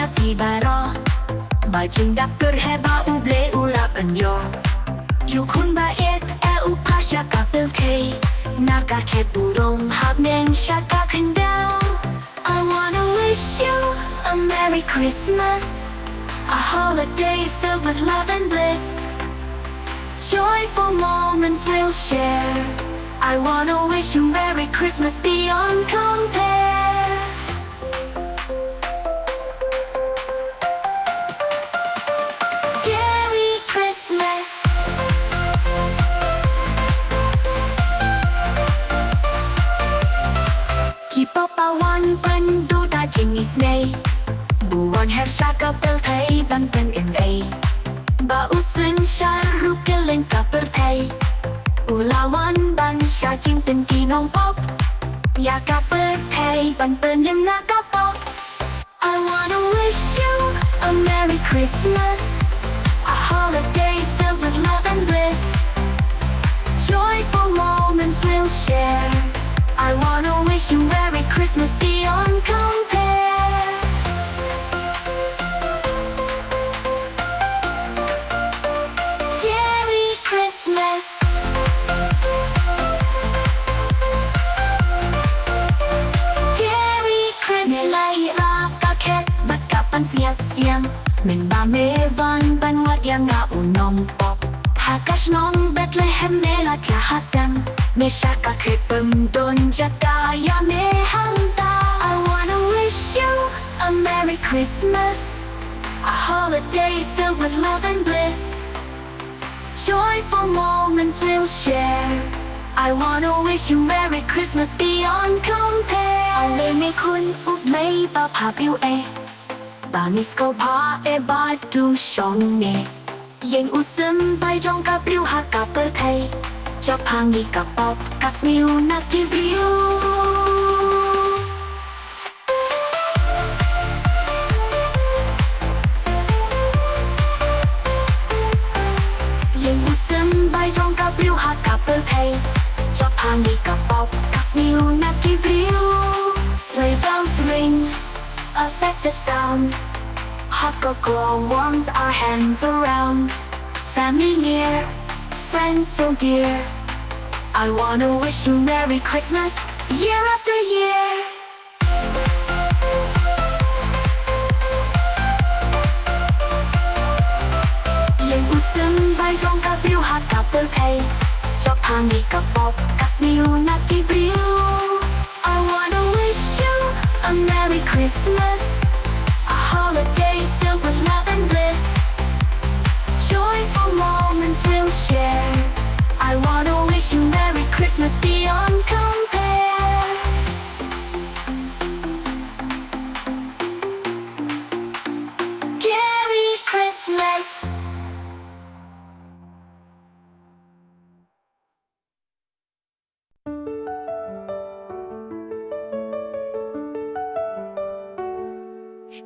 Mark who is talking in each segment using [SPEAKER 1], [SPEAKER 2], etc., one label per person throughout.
[SPEAKER 1] panyaki baro Bajing dapur heba uble ula penyo Yukun bait pasha kapil kay Naka ke burong habneng shaka kendao I wanna wish you a Merry Christmas A holiday filled with love and bliss Joyful moments we'll share I wanna wish you Merry Christmas beyond compare Merry Christmas Kipapawan pandu ta jing isnay Buwan her shaka pel thay bang ten in a Ba usun sha rukeleng kaper thay Ulawan ban sha jing ten kinong pop Ya kaper thay ban penim na kapop I wanna wish you a Merry Christmas A holiday filled with love and bliss Joyful moments we'll share I wanna wish you Merry Christmas beyond compare Merry Christmas Merry Christmas Nilai rakaket bakapan siat-siang Min ba me van ban wat yang nga unong pop Hakash nong Bethlehem nela kya hasang Me shaka kripum don jata ya me hanta I wanna wish you a Merry Christmas A holiday filled with love and bliss Joyful moments we'll share I wanna wish you Merry Christmas beyond compare Ale me kun ut mei ba pa piu e Ba misko pa e ba du shong ne Yen usum bai jong ka priu ha ka per thay Cho pangi ka pop kas miu na ki priu Yen usum bai jong ka priu ha ka per thay Cho pangi ka pop kas miu na ki priu Sleigh bells ring, a festive sound Hot cocoa warms our hands around Family near, friends so dear I wanna wish you Merry Christmas year after year Yen usum bai jong ka priu ha ka per thay Cho pangi ka pop kas miu na ki priu I wanna wish you a Merry Christmas A holiday filled with love and bliss Joyful moments we'll share I wanna wish you Merry Christmas beyond compare Merry Christmas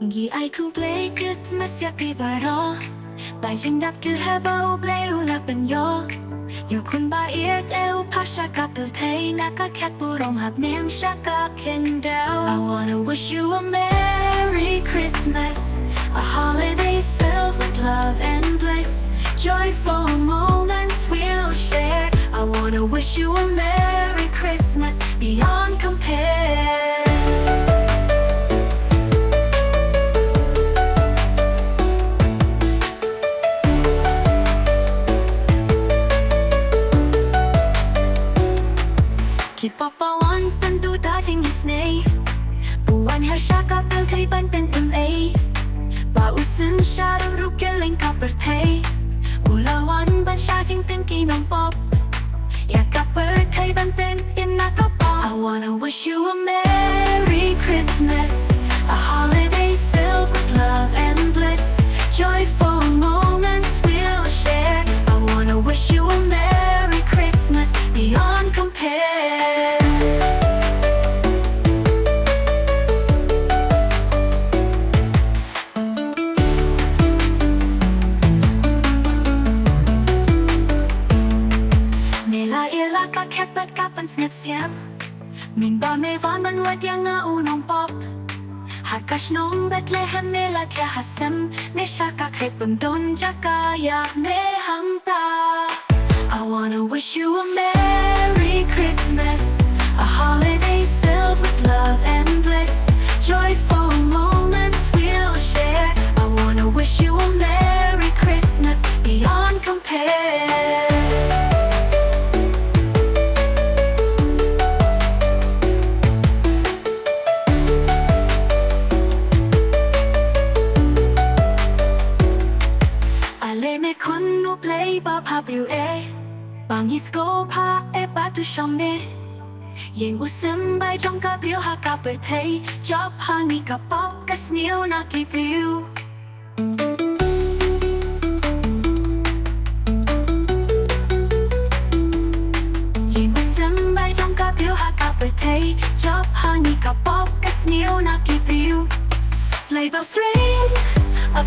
[SPEAKER 1] Gi ai tu play Christmas ya ki baro Bai jing dap tu heba u play u la pen yo Yu kun ba it eu pasha kapil thay Naka kat burong hab neng shaka kendao I wanna wish you a Merry Christmas A holiday filled with love and bliss Joyful moments we'll share I wanna wish you a Merry Christmas beyond compare Kipapawan tentu ta jing isnay Buwan her shaka pel thay ban ten a Ba usun sha rukeleng ka per thay Ulawan ban sha jing ten kinong pop Ya ka per thay ban pen in na ka pop I wanna wish you a Merry Christmas A holiday filled with love and bliss Joyful moments we'll share I wanna wish you a Merry Christmas beyond compare Kapan snit siam Min ba me van man wat yang nga unong pop Hakash nom Bethlehem ne la kya hasem Ne shaka khet bundon jaka ya ne hamta. I wanna wish you a Merry Christmas, a holiday filled with love and bliss, joyful moments we'll share. I wanna wish you a Merry Christmas beyond compare. Ale me kun no play ba pa biu e bang isko pa e ba tu shom ne yen usem bai jong ka biu ha ka per thei job hangi ka pop ka snew na ki biu. Yen usem bai jong ka biu ha ka per thei job hangi ka pop ka snew na ki biu. Sleigh bells ring, a